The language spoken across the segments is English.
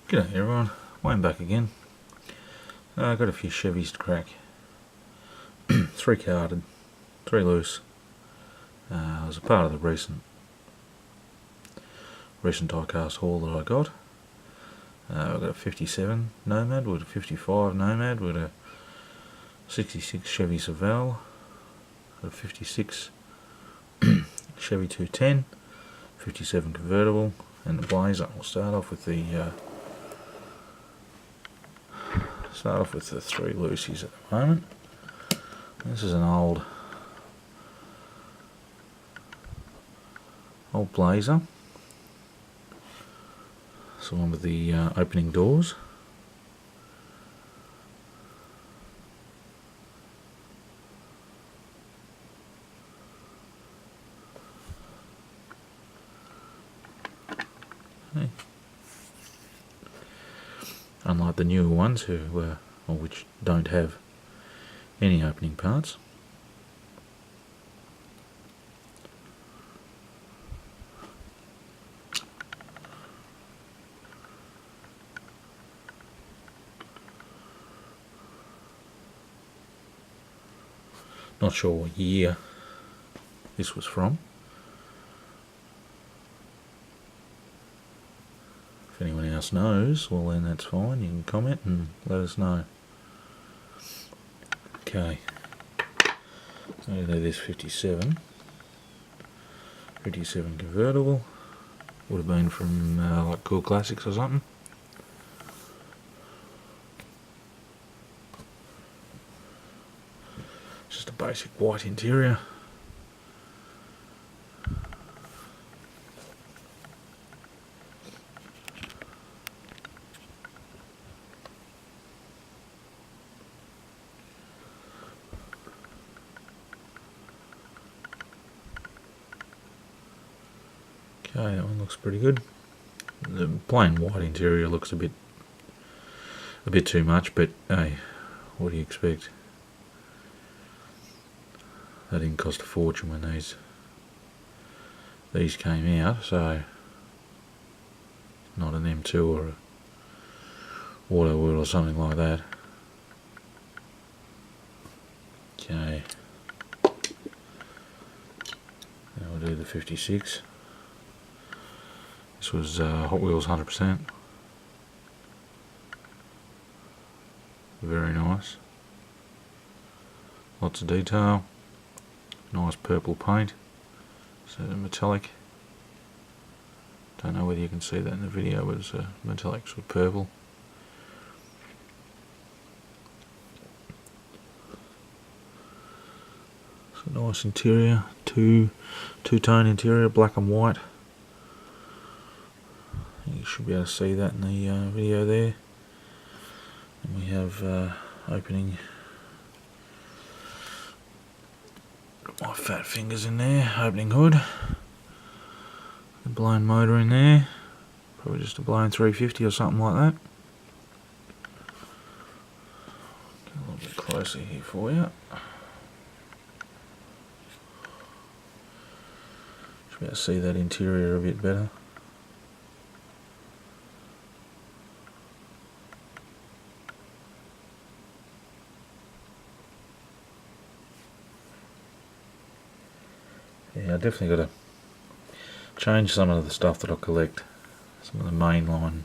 G'day everyone, Wayne back again. I've got a few Chevy'S to crack. 3 carded, 3 loose. As a part of the recent Diecast haul that I got. I've got a 57 Nomad with a 55 Nomad with a 66 Chevy Chevelle, a 56 Chevy 210, 57 convertible, and the Blazer. We'll start off with the 3 loosies at the moment. This is an old Blazer. So one with the opening doors. Okay. Unlike the newer ones which don't have any opening parts. Not sure what year this was from. If anyone else knows, well then that's fine, you can comment and let us know. Okay, so I know this 57 convertible, would have been from like Cool Classics or something. Just a basic white interior. Okay, that one looks pretty good. The plain white interior looks a bit too much, but hey, what do you expect? That didn't cost a fortune when these came out, so not an M2 or a Auto World or something like that. Okay, now we'll do the 56. This was Hot Wheels 100%. Very nice. Lots of detail. Nice purple paint. So metallic. Don't know whether you can see that in the video, but it's metallics with purple. So nice interior. Two-tone interior, black and white. You should be able to see that in the video there. And we have opening. Got my fat fingers in there. Opening hood. The blown motor in there. Probably just a blown 350 or something like that. Get a little bit closer here for you. Should be able to see that interior a bit better. Yeah, I definitely got to change some of the stuff that I collect. Some of the mainline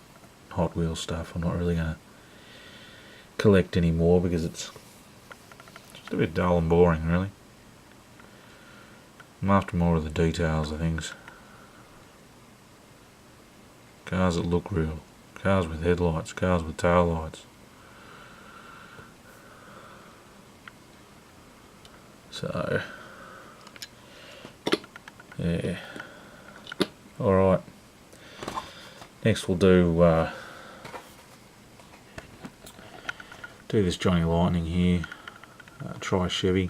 Hot Wheels stuff I'm not really going to collect anymore because it's just a bit dull and boring, really. I'm after more of the details of things. Cars that look real. Cars with headlights, cars with tail lights. So yeah. Alright. Next we'll do this Johnny Lightning here. Try Chevy.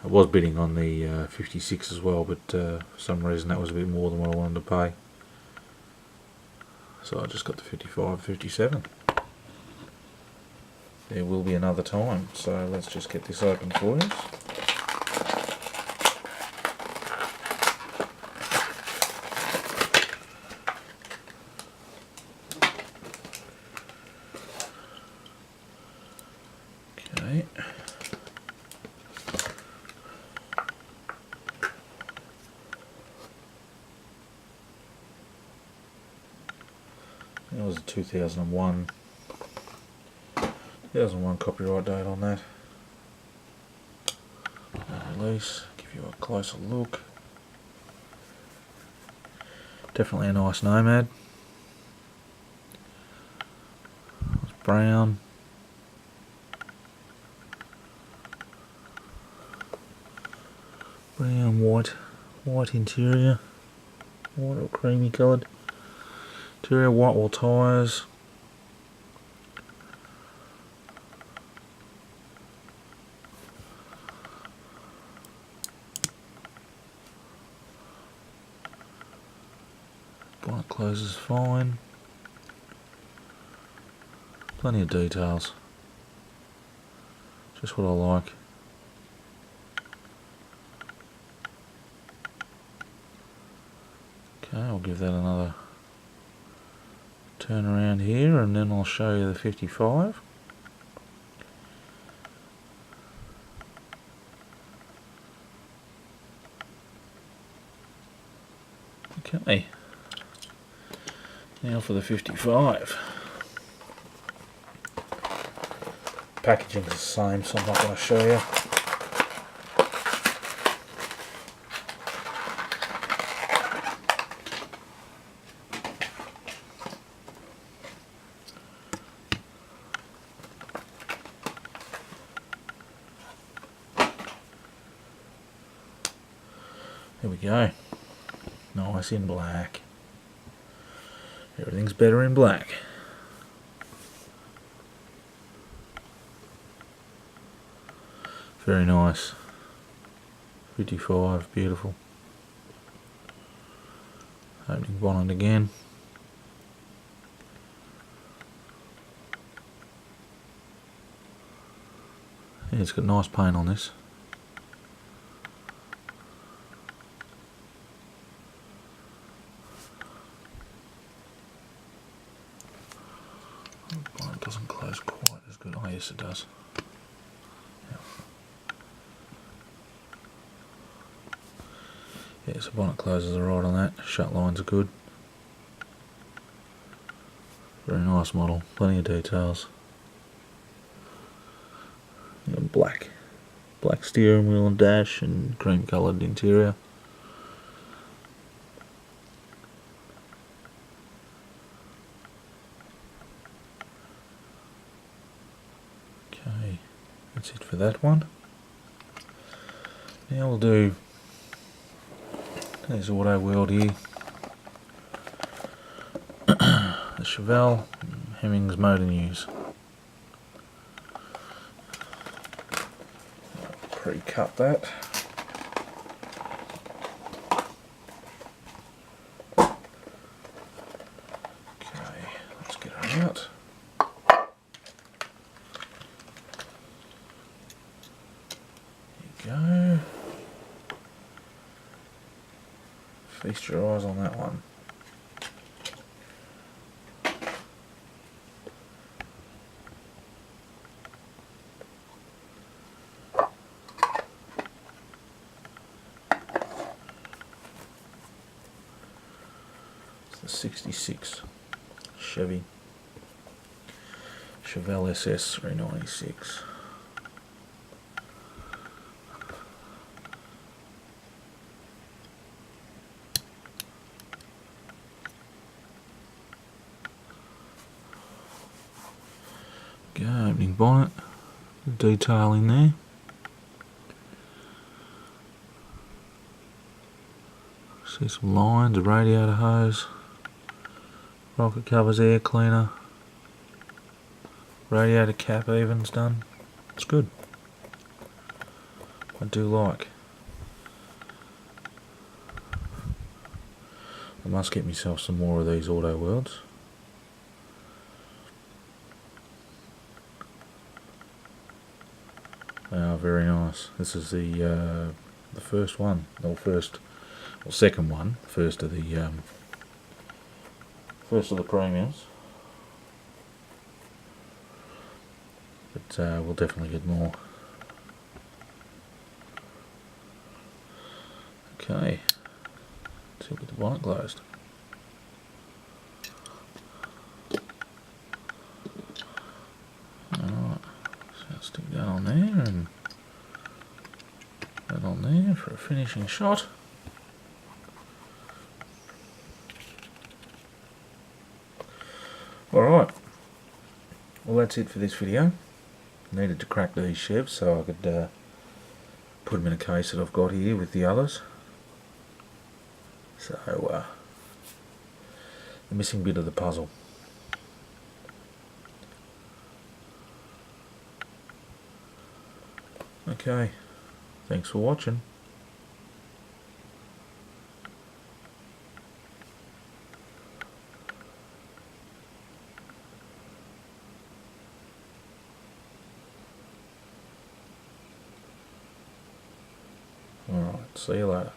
I was bidding on the 56 as well, but for some reason that was a bit more than what I wanted to pay. So I just got the 55, 57. There will be another time, so let's just get this open for us. Okay. That was a 2001 copyright date on that. Release, give you a closer look. Definitely a nice Nomad. It's brown. Brown, white interior. White or creamy coloured. Interior, white wall tyres. Bonnet closes fine. Plenty of details. Just what I like. Okay, I'll give that another turn around here and then I'll show you the 55. Okay, now for the 55. Packaging's the same, so I'm not going to show you. There we go. Nice in black. Everything's better in black. Very nice. 55, beautiful. Opening bonnet again. Yeah, it's got nice paint on this. Bonnet doesn't close quite as good. Oh yes, it does. Yeah, so bonnet closes are right on that. Shut lines are good. Very nice model. Plenty of details. And black steering wheel and dash and cream coloured interior. Okay, that's it for that one. Now we'll do. There's Auto World here. The Chevelle, Hemmings Motor News. Pre-cut that. Okay, let's get her out. There you go. Feast your eyes on that one. It's the 66 Chevy Chevelle SS 396. Go, opening bonnet, detail in there. See some lines, a radiator hose, rocket covers, air cleaner, radiator cap even's done. It's good. I do like. I must get myself some more of these Auto Worlds. They are very nice. This is the first one, or second one. First of the premiums. we'll definitely get more. Okay, let's get the bonnet closed. Alright, so I'll stick that on there and that on there for a finishing shot. Alright, well that's it for this video. Needed to crack these Chevy'S so I could put them in a case that I've got here with the others. So the missing bit of the puzzle. Okay, thanks for watching. Alright, see you later.